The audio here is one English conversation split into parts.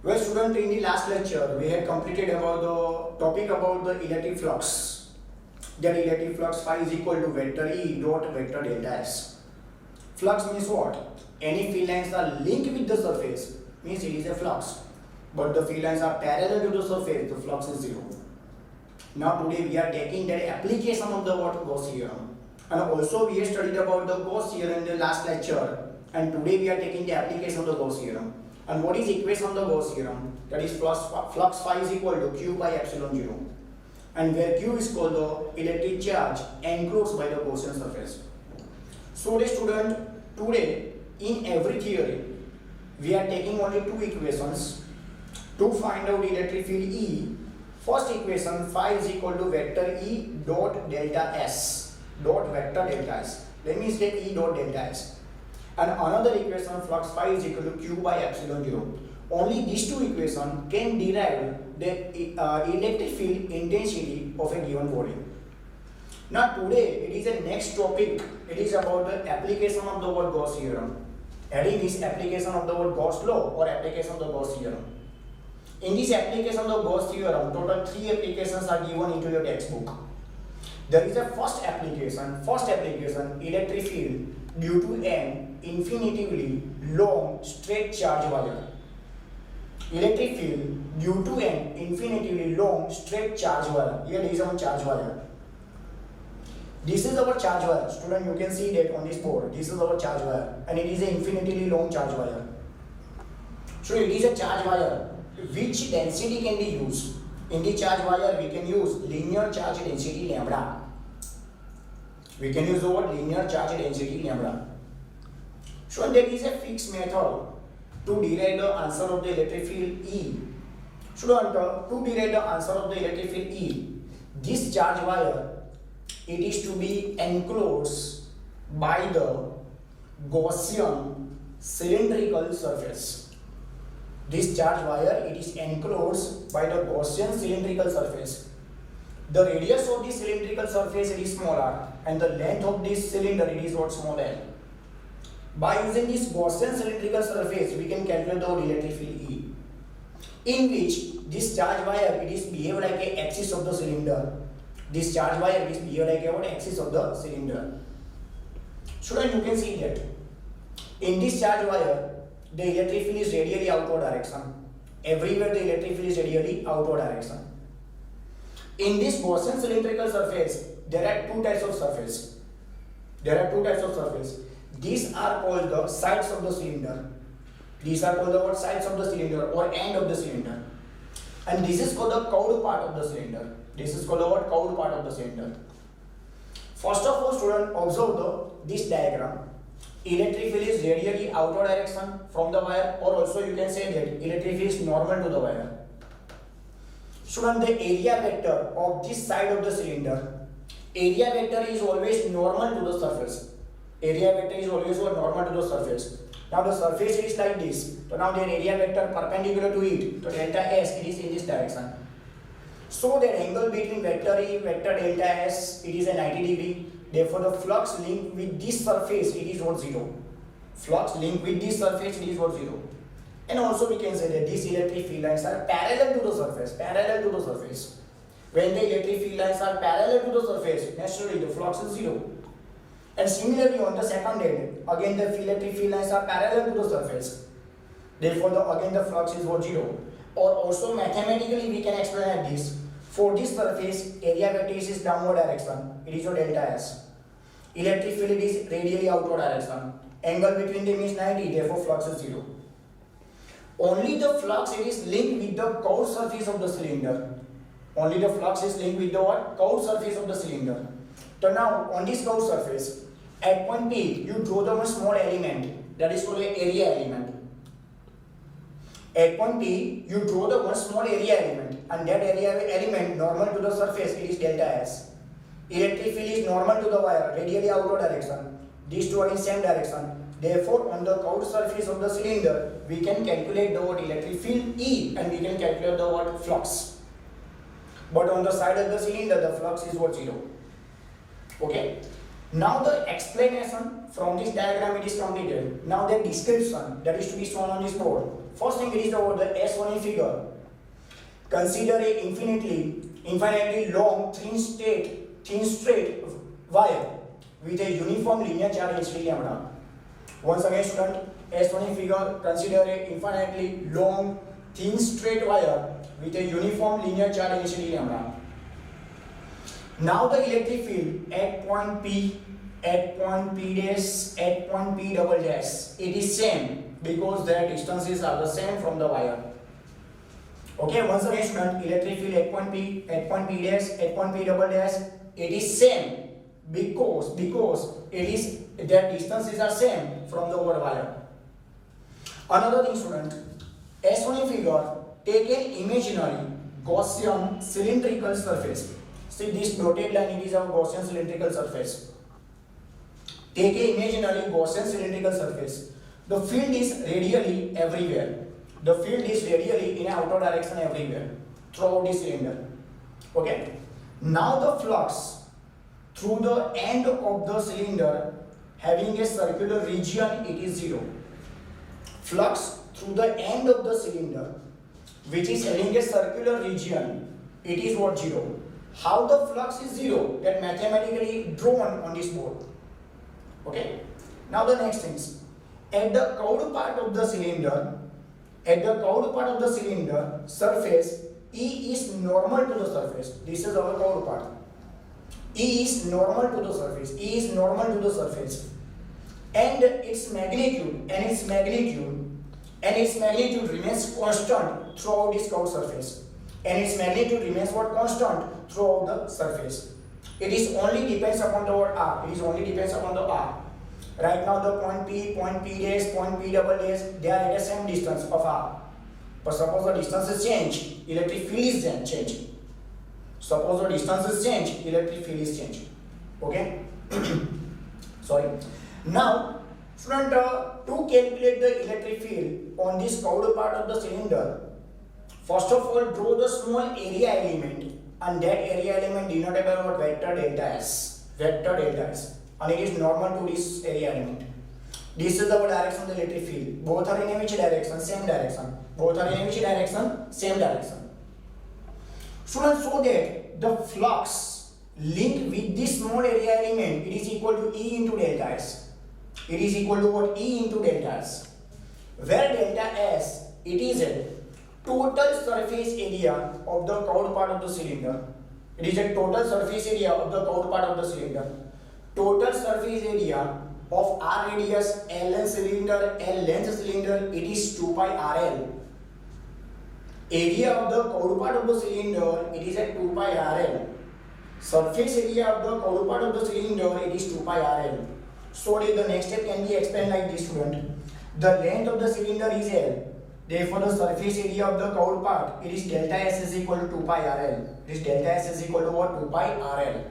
Well, student, in the last lecture, we had completed about the topic about the electric flux. That electric flux phi is equal to vector E dot vector delta S. Flux means what? Any field lines are linked with the surface, means it is a flux. But the field lines are parallel to the surface, the flux is zero. Now today we are taking that application of the what Gauss theorem. And also we have studied about the Gauss theorem in the last lecture. And today we are taking the application of the Gauss theorem. And what is equation of the Gauss theorem? That is flux phi is equal to Q by epsilon 0. And where Q is called the electric charge enclosed by the Gaussian surface. So the student, today in every theory, we are taking only two equations to find out electric field E. First equation, phi is equal to vector E dot delta S. Dot vector delta S. Let me say E dot delta S. And another equation, flux phi is equal to Q by epsilon 0. Only these two equations can derive the electric field intensity of a given body. Now today it is a next topic. It is about the application of the word Gauss theorem. Adding this application of the word Gauss law or application of the Gauss theorem. In this application of the Gauss theorem, total 3 applications are given into your textbook. There is a first application, electric field due to an infinitively long straight charge wire. Electric field due to an infinitively long straight charge wire. Here is our charge wire. This is our charge wire. Student, you can see that on this board. This is our charge wire and it is an infinitely long charge wire. So it is a charge wire. Which density can be used? In the charge wire we can use linear charge density lambda. We can use the word linear charge density lambda. So there is a fixed method to derive the answer of the electric field E. Student, to derive the answer of the electric field E, this charge wire, it is to be enclosed by the Gaussian cylindrical surface. This charge wire, it is enclosed by the Gaussian cylindrical surface. The radius of this cylindrical surface, it is small r, and the length of this cylinder, it is what, small l. By using this Gaussian cylindrical surface, we can calculate the electric field E, in which this charge wire, it is behave like a axis of the cylinder. This charge wire is behave like a axis of the cylinder. Student, you can see that in this charge wire, the electric field is radially outward direction. Everywhere the electric field is radially outward direction. In this Gaussian cylindrical surface, there are two types of surface. These are called the sides of the cylinder. These are called the what? Sides of the cylinder or end of the cylinder. And this is called the curved part of the cylinder. This is called the what? Curved part of the cylinder. First of all, student, observe this diagram. Electric field is radially outward direction from the wire, or also you can say that electric field is normal to the wire. Student, the area vector of this side of the cylinder, area vector is always normal to the surface. Area vector is always normal to the surface. Now the surface is like this. So now the area vector perpendicular to it, so delta S, it is in this direction. So the angle between vector E, vector delta S, it is a 90 degree. Therefore the flux linked with this surface, it is what, 0. Flux linked with this surface, it is what, 0. And also we can say that these electric field lines are parallel to the surface. When the electric field lines are parallel to the surface, naturally the flux is 0. And similarly on the second end, again the electric field lines are parallel to the surface. Therefore again the flux is what, 0. Or also mathematically we can explain like this. For this surface, area vector is downward direction. It is your delta S. Electric field is radially outward direction. Angle between them is 90, therefore flux is 0. Only the flux, it is linked with the curved surface of the cylinder. Only the flux is linked with the what? Curved surface of the cylinder. So now on this curved surface, at point P, you draw the one small element, that is called an area element. At point P, you draw the one small area element, and that area element normal to the surface, it is delta S. Electric field is normal to the wire, radially outward direction. These two are in same direction. Therefore, on the curved surface of the cylinder, we can calculate the word electric field E, and we can calculate the word flux. But on the side of the cylinder, the flux is what, 0. Okay. Now the explanation from this diagram it is completed. Now the description that is to be shown on this board. First thing it is about the S1 figure. Consider a infinitely long thin straight wire with a uniform linear charge density lambda. Once again student, S1 figure, consider a infinitely long thin straight wire with a uniform linear charge density lambda. Now the electric field at point P dash, at point P double dash, it is same because their distances are the same from the wire. Okay, once again student, electric field at point P dash, at point P double dash, it is same because it is their distances are same from the wire. Another thing student, S1 figure, take an imaginary Gaussian cylindrical surface. See this dotted line, it is our Gaussian cylindrical surface. Take an imaginary Gaussian cylindrical surface. The field is radially everywhere. The field is radially in an outer direction everywhere throughout this cylinder. Okay. Now the flux through the end of the cylinder having a circular region, it is 0. Flux through the end of the cylinder which is having a circular region, it is what? 0. How the flux is 0? That mathematically drawn on this board. Okay. Now the next things. At the curved part of the cylinder, surface E is normal to the surface. This is our curved part. E is normal to the surface. And its magnitude remains constant throughout this curved surface. And its magnitude remains what? Constant throughout the surface. It is only depends upon the R. Right now the point P dash, point P double dash, they are at the same distance of R. But suppose the distances change, electric field is then changing. Electric field is changing. Okay? Sorry. Now, student, to calculate the electric field on this curved part of the cylinder, first of all, draw the small area element, and that area element denoted by what? Vector delta S. And it is normal to this area element. This is the direction of the electric field. Both are in which direction? Same direction. Students, so that the flux linked with this small area element, it is equal to E into delta S. It is equal to what? E into delta S. Where delta S, it is a total surface area of the curved part of the cylinder. It is a total surface area of the curved part of the cylinder. Total surface area of R radius, L length cylinder, it is 2 pi RL. Area of the curved part of the cylinder, it is at 2 pi RL. Surface area of the curved part of the cylinder, it is 2 pi RL. So the next step can be explained like this, student. The length of the cylinder is L. Therefore, the surface area of the curved part, it is delta S is equal to 2 pi RL. It is delta S is equal to what? 2 pi RL.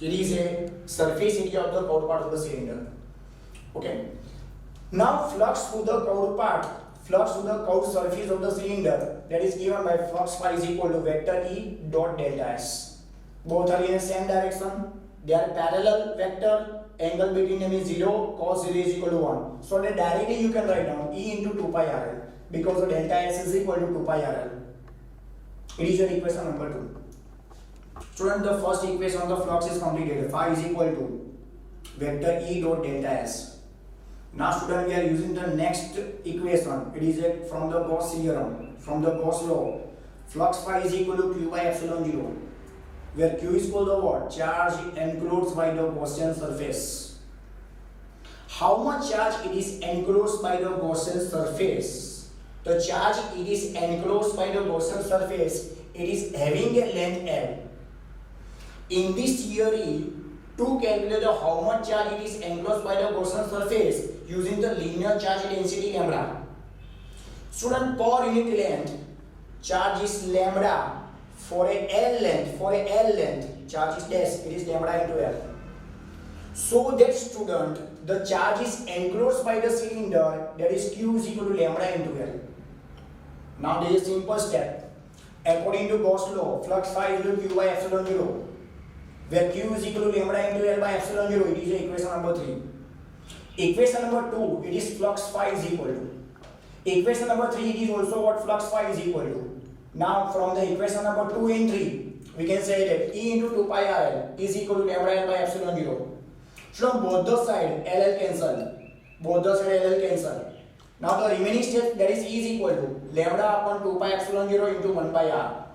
It is a surface area of the curved part of the cylinder. Okay. Now flux through the curved surface of the cylinder, that is given by flux phi is equal to vector E dot delta S. Both are in the same direction. They are parallel vector. Angle between them is 0. Cos 0 is equal to 1. So that directly you can write down E into 2 pi RL because the delta S is equal to 2 pi RL. It is your equation number 2. Student, the first equation of the flux is completed. Phi is equal to vector E dot delta S. Now student, we are using the next equation. It is from the Gauss theorem, from the Gauss law. Flux phi is equal to Q by epsilon 0, where Q is equal to what? Charge enclosed by the Gaussian surface. How much charge it is enclosed by the Gaussian surface? The charge it is enclosed by the Gaussian surface, it is having a length L. In this theory, to calculate how much charge it is enclosed by the Gaussian surface using the linear charge density lambda. Student, per unit length, charge is lambda. For a L length, charge is dash, it is lambda into L. So that student, the charge is enclosed by the cylinder, that is Q is equal to lambda into L. Now there is a simple step. According to Gauss law, flux phi is equal to Q by epsilon 0. where Q is equal to lambda into L by epsilon 0. It is equation number 3. Equation number 2, it is flux phi is equal to. Equation number 3, it is also what flux phi is equal to. Now from the equation number 2 and 3, we can say that E into 2 pi RL is equal to lambda L by epsilon 0. From both the side, LL cancel. Both the side LL cancel. Now the remaining step, that is E is equal to lambda upon 2 pi epsilon 0 into 1 by R.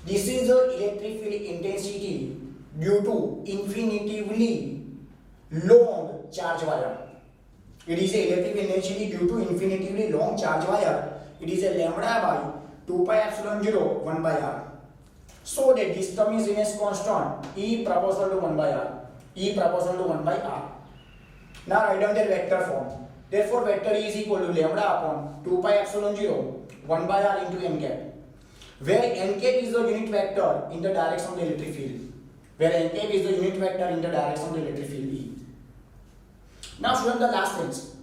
This is the electric field intensity due to infinitively long charge wire. It is a electric intensity due to infinitively long charge wire. It is a lambda by 2 pi epsilon 0 1 by R. So that this term is remains constant, E proportional to 1 by R. E proportional to 1 by R. Now write down their vector form. Therefore vector E is equal to lambda upon 2 pi epsilon 0 1 by R into n cap, where n cap is the unit vector in the direction of the electric field. Where n cap is the unit vector in the direction of the electric field E. Now student, the last things.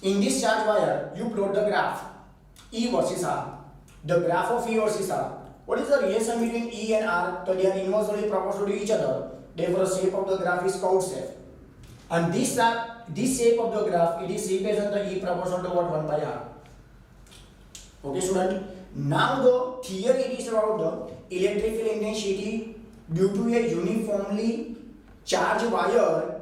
In this charge wire, you plot the graph E versus R. The graph of E versus R. What is the relation between E and R? So they are inversely proportional to each other. Therefore, the shape of the graph is curved shape. And this shape of the graph, it is represent the E proportional to what 1 by R. Okay, student. Now the theory is about the electric field intensity due to a uniformly charged wire.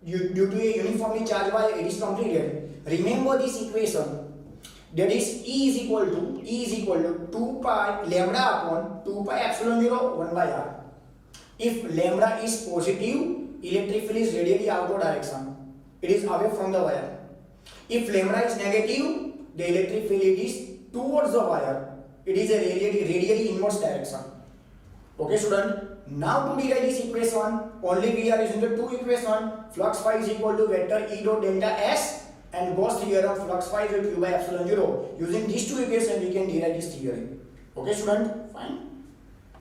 Due to a uniformly charged wire, it is completed. Remember this equation. That is E is equal to 2 pi lambda upon 2 pi epsilon 0 1 by R. If lambda is positive, electric field is radially outward direction. It is away from the wire. If lambda is negative, the electric field is towards the wire. It is a radially inverse direction. Okay, student. Now to derive this equation, only we are using the two equations. Flux phi is equal to vector E dot delta S and Gauss theorem flux phi is equal to Q by epsilon 0. Using these two equations, we can derive this theory. Okay, student. Fine.